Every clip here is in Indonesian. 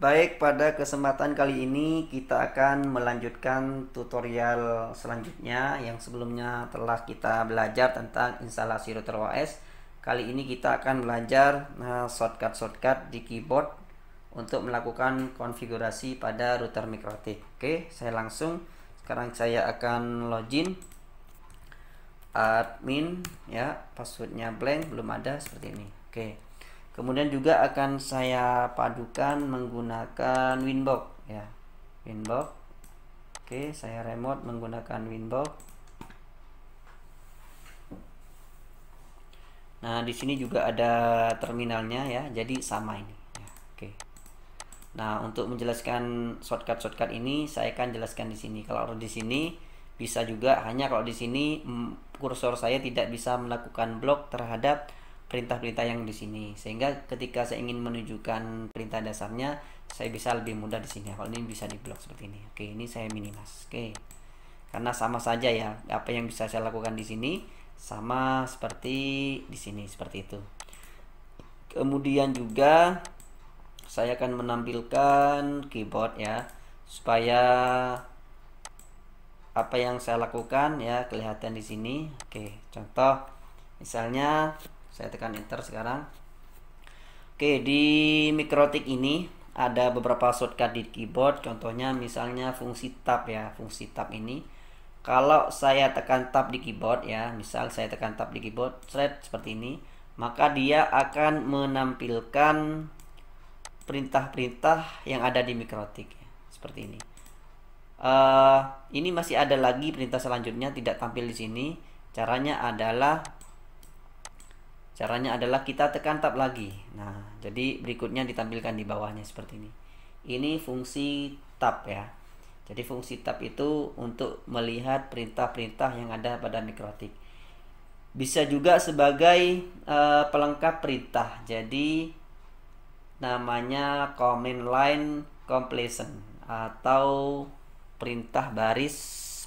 Baik, pada kesempatan kali ini kita akan melanjutkan tutorial selanjutnya yang sebelumnya telah kita belajar tentang instalasi router OS. Kali ini kita akan belajar shortcut di keyboard untuk melakukan konfigurasi pada router MikroTik. Oke, sekarang saya akan login admin ya, passwordnya blank, belum ada, seperti ini. Oke. Kemudian juga akan saya padukan menggunakan Winbox ya. Winbox. Oke, saya remote menggunakan Winbox. Nah, di sini juga ada terminalnya ya. Jadi sama ini ya. Oke. Nah, untuk menjelaskan shortcut ini saya akan jelaskan di sini. Kalau di sini bisa juga, hanya kalau di sini kursor saya tidak bisa melakukan blok terhadap perintah-perintah yang di sini, sehingga ketika saya ingin menunjukkan perintah dasarnya saya bisa lebih mudah di sini. Kalau ini bisa diblok seperti ini. Oke, ini saya minimize. Oke, karena sama saja ya, apa yang bisa saya lakukan di sini sama seperti di sini, seperti itu. Kemudian juga saya akan menampilkan keyboard ya, supaya apa yang saya lakukan ya kelihatan di sini. Oke, contoh misalnya saya tekan enter sekarang. Oke, di MikroTik ini ada beberapa shortcut di keyboard. Contohnya misalnya fungsi tab ya. Fungsi tab ini kalau saya tekan tab di keyboard ya, misal saya tekan tab di keyboard thread seperti ini, maka dia akan menampilkan perintah-perintah yang ada di MikroTik ya, seperti ini. Ini masih ada lagi perintah selanjutnya tidak tampil di sini. Caranya adalah kita tekan tab lagi. Nah, jadi berikutnya ditampilkan di bawahnya seperti ini. Ini fungsi tab ya. Jadi fungsi tab itu untuk melihat perintah-perintah yang ada pada MikroTik. Bisa juga sebagai pelengkap perintah. Jadi namanya command line completion atau perintah baris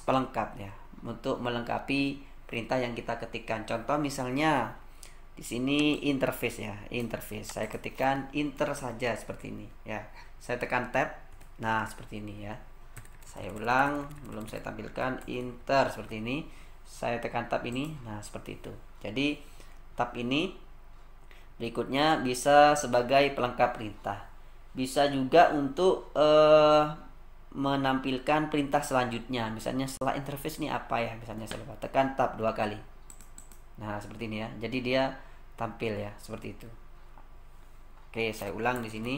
pelengkap ya, untuk melengkapi perintah yang kita ketikkan. Contoh misalnya di sini interface ya, interface. Saya ketikkan enter saja seperti ini ya. Saya tekan tab. Nah, seperti ini ya. Saya ulang, belum saya tampilkan enter seperti ini. Saya tekan tab ini. Nah, seperti itu. Jadi tab ini berikutnya bisa sebagai pelengkap perintah. Bisa juga untuk menampilkan perintah selanjutnya. Misalnya setelah interface ini apa ya? Misalnya saya lupa, tekan tab 2 kali. Nah, seperti ini ya. Jadi dia tampil ya, seperti itu. Oke, saya ulang di sini.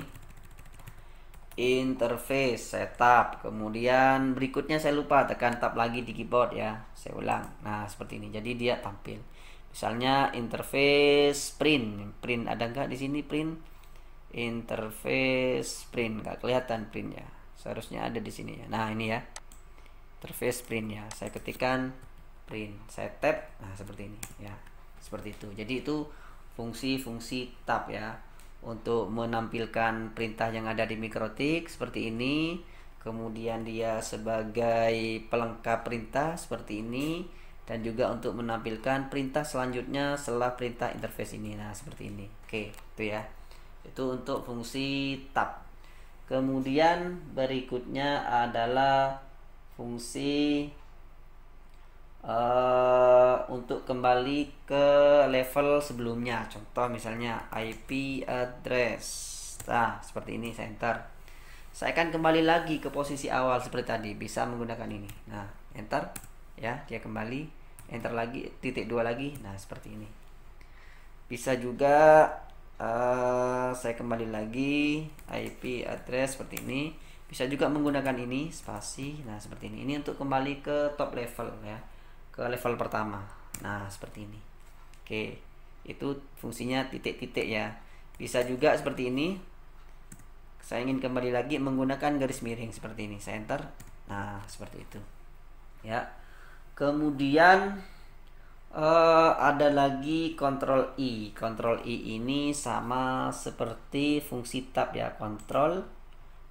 Interface, saya tab. Kemudian berikutnya saya lupa, tekan tab lagi di keyboard ya. Saya ulang. Nah, seperti ini. Jadi dia tampil. Misalnya interface print. Print ada nggak di sini print? Interface print, nggak kelihatan print ya. Seharusnya ada di sini ya. Nah, ini ya. Interface print ya. Saya ketikkan print, saya tab. Nah, seperti ini ya, seperti itu. Jadi itu fungsi-fungsi tab ya, untuk menampilkan perintah yang ada di MikroTik seperti ini. Kemudian dia sebagai pelengkap perintah seperti ini, dan juga untuk menampilkan perintah selanjutnya setelah perintah interface ini. Nah, seperti ini. Oke, itu ya. Itu untuk fungsi tab. Kemudian berikutnya adalah fungsi untuk kembali ke level sebelumnya. Contoh misalnya IP address. Nah, seperti ini, saya enter. Saya akan kembali lagi ke posisi awal seperti tadi, bisa menggunakan ini. Nah, enter ya, dia kembali. Enter lagi, titik 2 lagi. Nah, seperti ini. Bisa juga saya kembali lagi IP address seperti ini. Bisa juga menggunakan ini spasi. Nah, seperti ini. Ini untuk kembali ke top level ya, ke level pertama. Nah, seperti ini. Oke, itu fungsinya titik-titik ya. Bisa juga seperti ini. Saya ingin kembali lagi menggunakan garis miring seperti ini. Saya enter. Nah, seperti itu ya. Kemudian ada lagi Ctrl I. Ctrl I ini sama seperti fungsi tab ya. Ctrl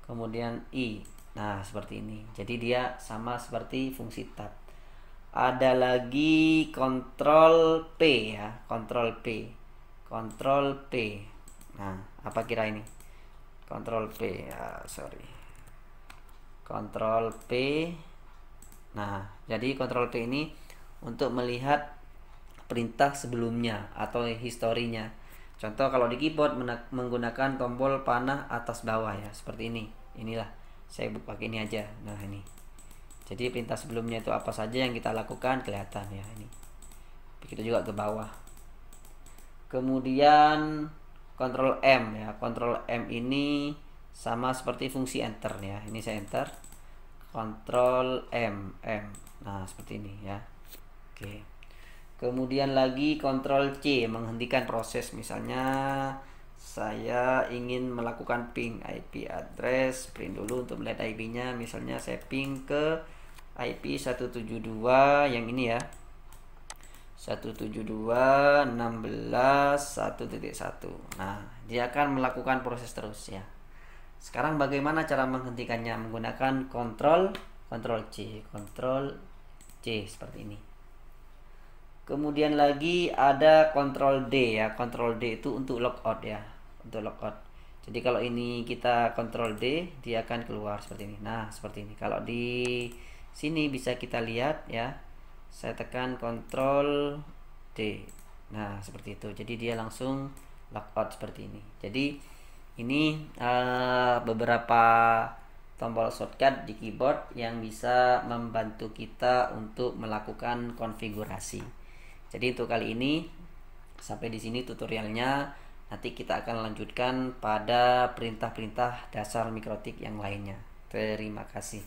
kemudian I. Nah, seperti ini. Jadi dia sama seperti fungsi tab. Ada lagi Ctrl P ya, Ctrl P. Ctrl P. Nah, apa kira ini? Ctrl P ya, sorry, Ctrl P. Nah, jadi Ctrl P ini untuk melihat perintah sebelumnya atau historinya. Contoh kalau di keyboard menggunakan tombol panah atas bawah ya, seperti ini. Inilah saya pakai ini aja. Nah, ini. Jadi perintah sebelumnya itu apa saja yang kita lakukan kelihatan ya ini. Begitu juga ke bawah. Kemudian Ctrl M ya. Ctrl M ini sama seperti fungsi enter ya. Ini saya enter. Ctrl M. Nah, seperti ini ya. Oke. Kemudian lagi Ctrl C menghentikan proses. Misalnya saya ingin melakukan ping IP address, print dulu untuk melihat IP-nya. Misalnya saya ping ke IP 172 yang ini ya. 172.16.1.1. Nah, dia akan melakukan proses terus ya. Sekarang bagaimana cara menghentikannya? Menggunakan Ctrl C seperti ini. Kemudian lagi ada Ctrl D ya. Ctrl D itu untuk logout ya, untuk logout. Jadi kalau ini kita Ctrl D, dia akan keluar seperti ini. Nah, seperti ini. Kalau di sini bisa kita lihat ya. Saya tekan Ctrl D. Nah, seperti itu. Jadi dia langsung logout seperti ini. Jadi ini beberapa tombol shortcut di keyboard yang bisa membantu kita untuk melakukan konfigurasi. Jadi untuk kali ini sampai di sini tutorialnya. Nanti kita akan lanjutkan pada perintah-perintah dasar mikrotik yang lainnya. Terima kasih.